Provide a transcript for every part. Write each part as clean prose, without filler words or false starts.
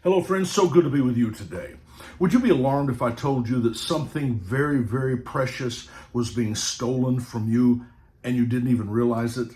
Hello, friends. So good to be with you today. Would you be alarmed if I told you that something very, very precious was being stolen from you and you didn't even realize it?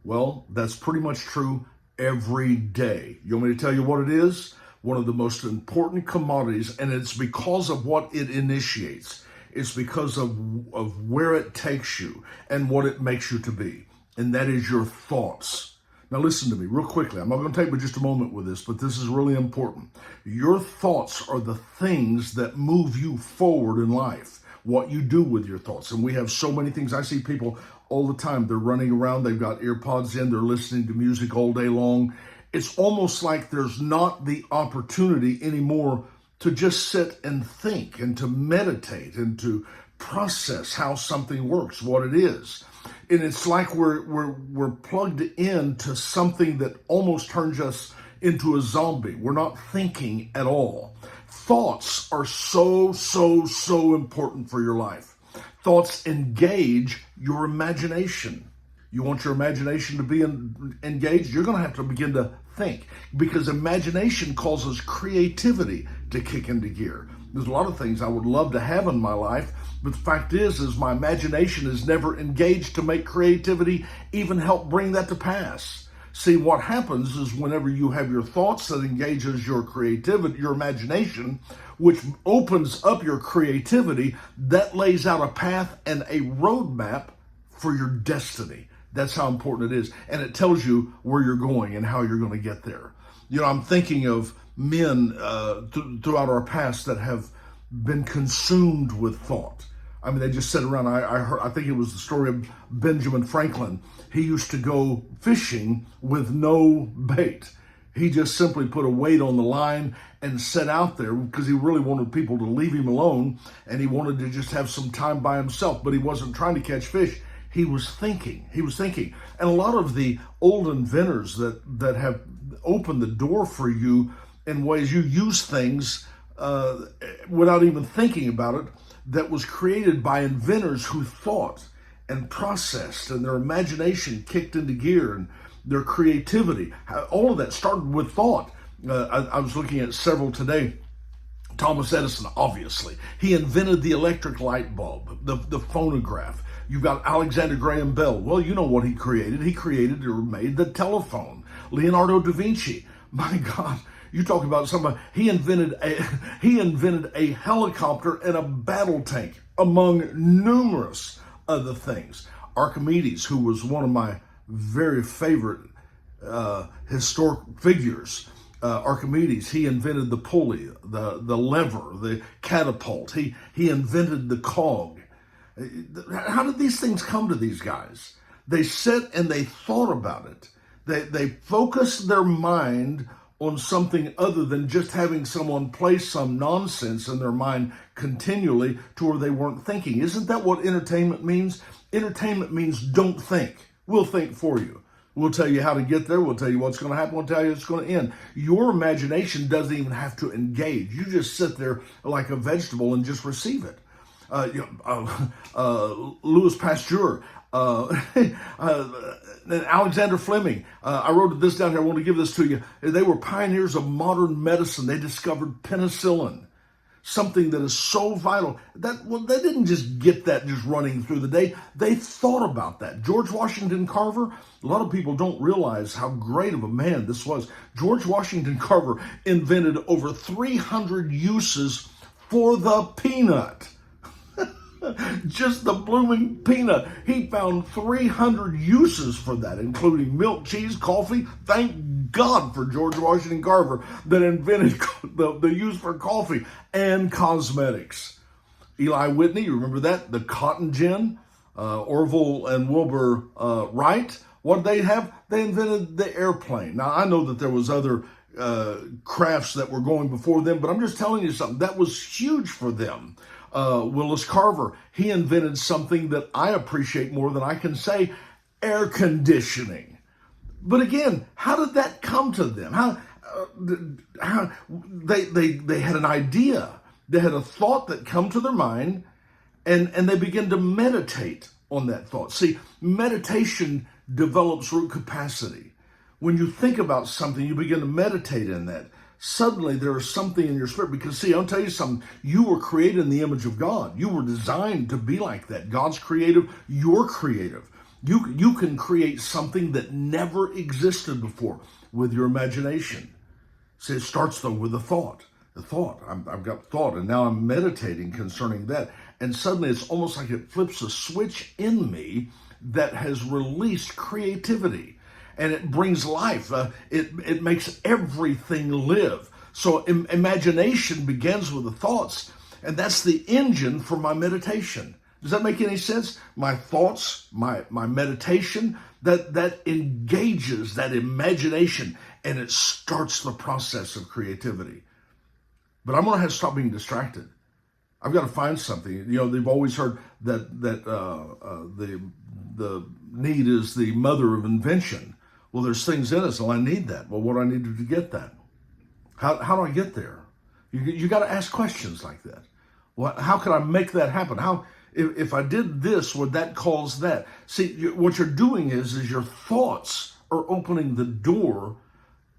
Well, that's pretty much true every day. You want me to tell you what it is? One of the most important commodities, and it's because of what it initiates. It's because of where it takes you and what it makes you to be, and that is your thoughts. Now listen to me real quickly. I'm not going to take but just a moment with this, but this is really important. Your thoughts are the things that move you forward in life, what you do with your thoughts. And we have so many things. I see people all the time. They're running around. They've got ear pods in. They're listening to music all day long. It's almost like there's not the opportunity anymore to just sit and think and to meditate and to process how something works, what it is. And it's like we're plugged into something that almost turns us into a zombie. We're not thinking at all. Thoughts are so important for your life. Thoughts engage your imagination. You want your imagination to be engaged? You're going to have to begin to think, because imagination causes creativity to kick into gear. There's a lot of things I would love to have in my life, but the fact is my imagination is never engaged to make creativity even help bring that to pass. See, what happens is whenever you have your thoughts that engages your creativity, your imagination, which opens up your creativity, that lays out a path and a roadmap for your destiny. That's how important it is. And it tells you where you're going and how you're going to get there. You know, I'm thinking of men throughout our past that have been consumed with thought. I mean, they just sit around. I think it was the story of Benjamin Franklin. He used to go fishing with no bait. He just simply put a weight on the line and set out there because he really wanted people to leave him alone, and he wanted to just have some time by himself, but he wasn't trying to catch fish. He was thinking. And a lot of the old inventors that have opened the door for you in ways you use things without even thinking about it, that was created by inventors who thought and processed, and their imagination kicked into gear, and their creativity. All of that started with thought. I was looking at several today. Thomas Edison, obviously. He invented the electric light bulb, the phonograph. You've got Alexander Graham Bell. Well, you know what he created. He created or made the telephone. Leonardo da Vinci. My God, you talk about somebody. He invented a helicopter and a battle tank, among numerous other things. Archimedes, who was one of my very favorite historic figures. Archimedes, he invented the pulley, the lever, the catapult. He invented the cog. How did these things come to these guys? They sat and they thought about it. They focused their mind on something other than just having someone place some nonsense in their mind continually to where they weren't thinking. Isn't that what entertainment means? Entertainment means don't think. We'll think for you. We'll tell you how to get there. We'll tell you what's going to happen. We'll tell you it's going to end. Your imagination doesn't even have to engage. You just sit there like a vegetable and just receive it. Louis Pasteur, Alexander Fleming. I wrote this down here. I want to give this to you. They were pioneers of modern medicine. They discovered penicillin, something that is so vital. They didn't just get that just running through the day. They thought about that. George Washington Carver, a lot of people don't realize how great of a man this was. George Washington Carver invented over 300 uses for the peanut. Just the blooming peanut. He found 300 uses for that, including milk, cheese, coffee. Thank God for George Washington Carver that invented the use for coffee and cosmetics. Eli Whitney, you remember that? The cotton gin. Orville and Wilbur Wright. What did they have? They invented the airplane. Now, I know that there was other crafts that were going before them, but I'm just telling you something. That was huge for them. Willis Carver, he invented something that I appreciate more than I can say, air conditioning. But again, how did that come to them? How they had an idea. They had a thought that come to their mind, and they begin to meditate on that thought. See, meditation develops root capacity. When you think about something, you begin to meditate in that. suddenly there is something in your spirit. Because see, I'll tell you something, you were created in the image of God. You were designed to be like that. God's creative, you're creative. You can create something that never existed before with your imagination. See, it starts though with a thought. The thought, I've got thought, and now I'm meditating concerning that. And suddenly it's almost like it flips a switch in me that has released creativity. And it brings life. It makes everything live. So imagination begins with the thoughts, and that's the engine for my meditation. Does that make any sense? My thoughts, my meditation, that engages that imagination, and it starts the process of creativity. But I'm going to have to stop being distracted. I've got to find something. You know, they've always heard that the need is the mother of invention. Well, there's things in us. Well, I need that. Well, what do I need to get that? How do I get there? You got to ask questions like that. Well, how could I make that happen? How if I did this, would that cause that? See, what you're doing is your thoughts are opening the door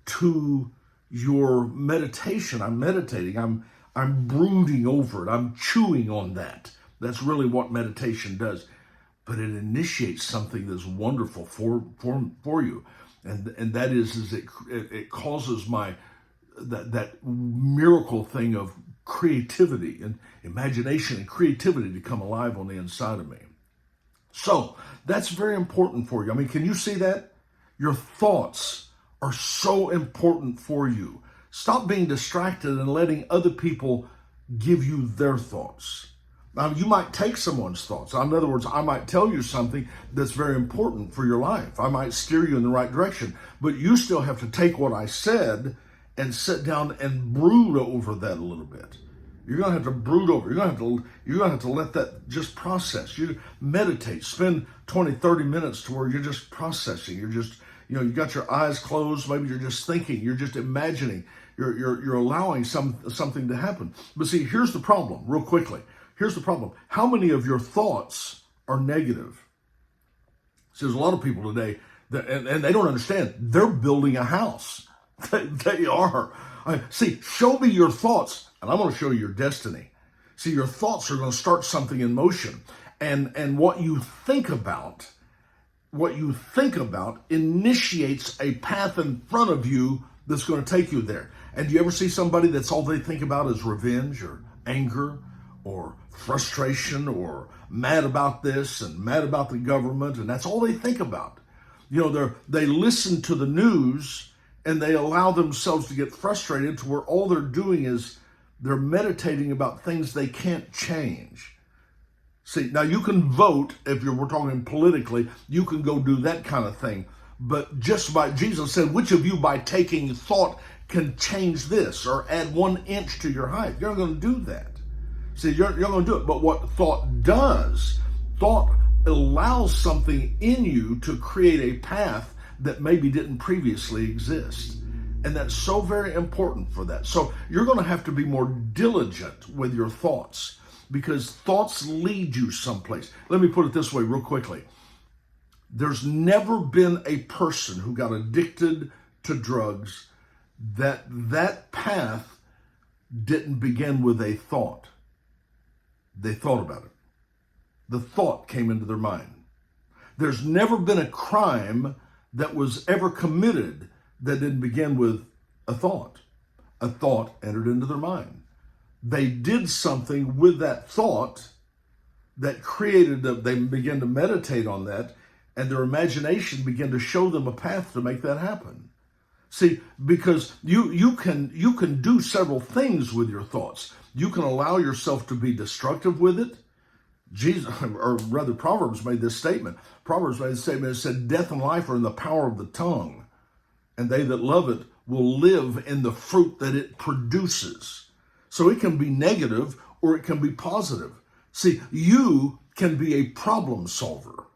to your meditation. I'm meditating. I'm brooding over it. I'm chewing on that. That's really what meditation does. But it initiates something that's wonderful for you. And that is it causes that miracle thing of creativity and imagination and creativity to come alive on the inside of me. So that's very important for you. I mean, can you see that? Your thoughts are so important for you. Stop being distracted and letting other people give you their thoughts. Now, you might take someone's thoughts. In other words, I might tell you something that's very important for your life. I might steer you in the right direction, but you still have to take what I said and sit down and brood over that a little bit. You're going to have to brood over. You're going to have to let that just process. You meditate. Spend 20, 30 minutes to where you're just processing. You're just, you got your eyes closed. Maybe you're just thinking. You're just imagining. You're allowing something to happen. But see, here's the problem, real quickly. Here's the problem. How many of your thoughts are negative? See, there's a lot of people today and they don't understand. They're building a house. They are. See, show me your thoughts, and I'm going to show you your destiny. See, your thoughts are going to start something in motion. And what you think about initiates a path in front of you that's going to take you there. And do you ever see somebody that's all they think about is revenge or anger or frustration or mad about this and mad about the government, and that's all they think about? They listen to the news and they allow themselves to get frustrated to where all they're doing is they're meditating about things they can't change. See, now you can vote, if we're talking politically, you can go do that kind of thing. But Jesus said, which of you by taking thought can change this or add 1 inch to your height? You're not going to do that. See, you're going to do it. But what thought does, thought allows something in you to create a path that maybe didn't previously exist. And that's so very important for that. So you're going to have to be more diligent with your thoughts because thoughts lead you someplace. Let me put it this way real quickly. There's never been a person who got addicted to drugs that path didn't begin with a thought. They thought about it. The thought came into their mind. There's never been a crime that was ever committed that didn't begin with a thought. A thought entered into their mind. They did something with that thought that they began to meditate on that, and their imagination began to show them a path to make that happen. See, because you can do several things with your thoughts. You can allow yourself to be destructive with it. Proverbs made this statement. It said, death and life are in the power of the tongue, and they that love it will live in the fruit that it produces. So it can be negative or it can be positive. See, you can be a problem solver.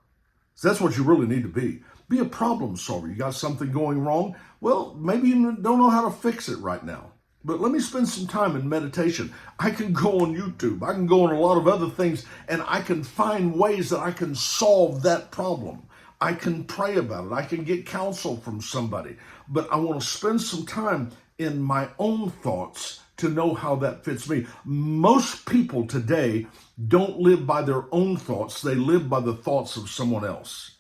So that's what you really need to be. Be a problem solver. You got something going wrong? Well, maybe you don't know how to fix it right now. But let me spend some time in meditation. I can go on YouTube. I can go on a lot of other things, and I can find ways that I can solve that problem. I can pray about it. I can get counsel from somebody. But I want to spend some time in my own thoughts to know how that fits me. Most people today don't live by their own thoughts. They live by the thoughts of someone else.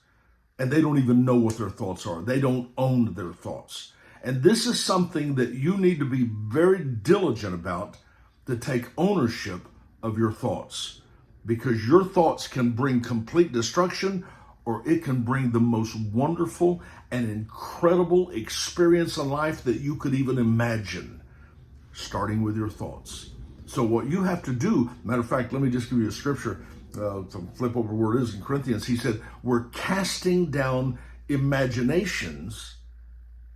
And they don't even know what their thoughts are. They don't own their thoughts. And this is something that you need to be very diligent about, to take ownership of your thoughts. Because your thoughts can bring complete destruction, or it can bring the most wonderful and incredible experience in life that you could even imagine, starting with your thoughts. So what you have to do, matter of fact, let me just give you a scripture. To flip over where it is in Corinthians, he said, we're casting down imaginations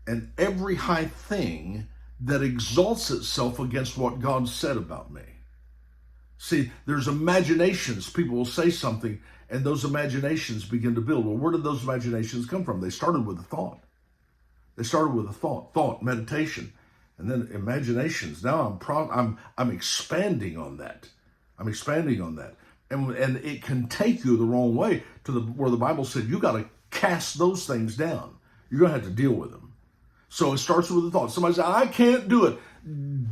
and every high thing that exalts itself against what God said about me. See, there's imaginations. People will say something, and those imaginations begin to build. Well, where did those imaginations come from? They started with a thought. They started with a thought, meditation, and then imaginations. Now I'm expanding on that. I'm expanding on that. And it can take you the wrong way to where the Bible said you got to cast those things down. You're going to have to deal with them. So it starts with a thought. Somebody says, I can't do it.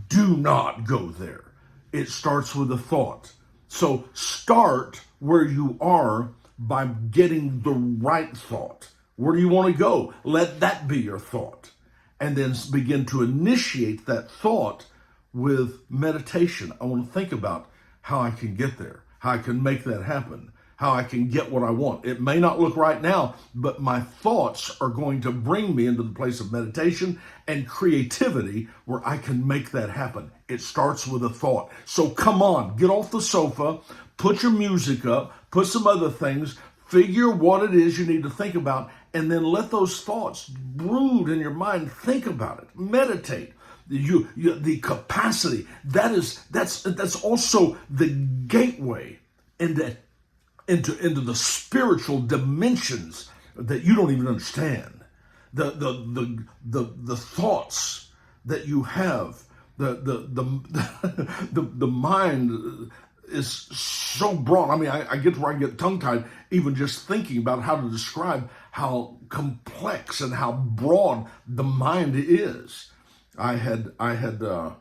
Do not go there. It starts with a thought. So start where you are by getting the right thought. Where do you want to go? Let that be your thought. And then begin to initiate that thought with meditation. I want to think about how I can get there, how I can make that happen, how I can get what I want. It may not look right now, but my thoughts are going to bring me into the place of meditation and creativity where I can make that happen. It starts with a thought. So come on, get off the sofa, put your music up, put some other things, figure what it is you need to think about, and then let those thoughts brood in your mind. Think about it. Meditate. The capacity, that's also the gateway into the spiritual dimensions that you don't even understand. The thoughts that you have, the mind is so broad. I mean, I get to where I get tongue-tied even just thinking about how to describe how complex and how broad the mind is. I had gosh,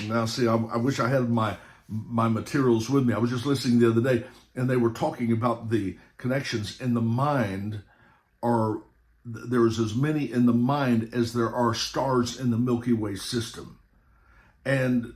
now see, I wish I had my materials with me. I was just listening the other day, and they were talking about the connections in the mind. There's as many in the mind as there are stars in the Milky Way system. And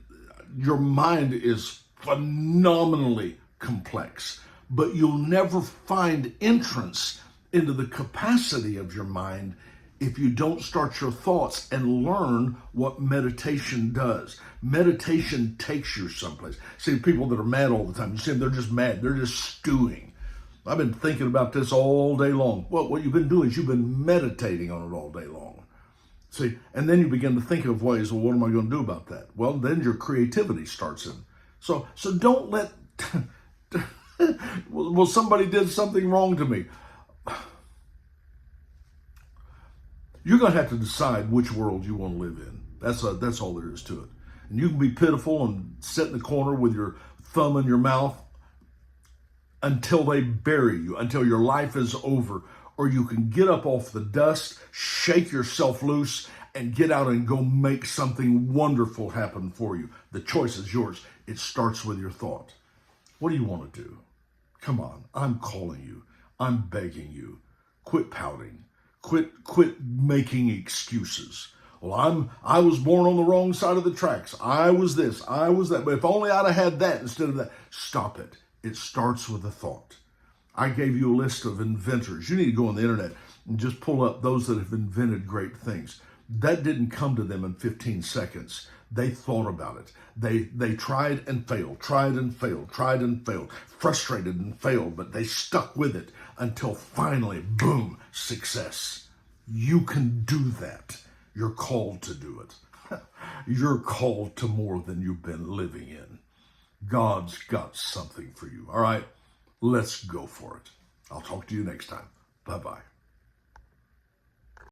your mind is phenomenally complex, but you'll never find entrance into the capacity of your mind if you don't start your thoughts and learn what meditation does. Meditation takes you someplace. See, people that are mad all the time, you see them, they're just mad. They're just stewing. I've been thinking about this all day long. Well, what you've been doing is you've been meditating on it all day long. See, and then you begin to think of ways, well, what am I going to do about that? Well, then your creativity starts in. So don't let, well, somebody did something wrong to me. You're going to have to decide which world you want to live in. That's all there is to it. And you can be pitiful and sit in the corner with your thumb in your mouth until they bury you, until your life is over. Or you can get up off the dust, shake yourself loose, and get out and go make something wonderful happen for you. The choice is yours. It starts with your thought. What do you want to do? Come on, I'm calling you. I'm begging you. Quit pouting. Quit making excuses. Well, I was born on the wrong side of the tracks. I was this, I was that. But if only I'd have had that instead of that. Stop it. It starts with a thought. I gave you a list of inventors. You need to go on the internet and just pull up those that have invented great things. That didn't come to them in 15 seconds. They thought about it. They tried and failed, tried and failed, tried and failed, frustrated and failed, but they stuck with it until finally, boom, success. You can do that. You're called to do it. You're called to more than you've been living in. God's got something for you. All right, let's go for it. I'll talk to you next time. Bye-bye.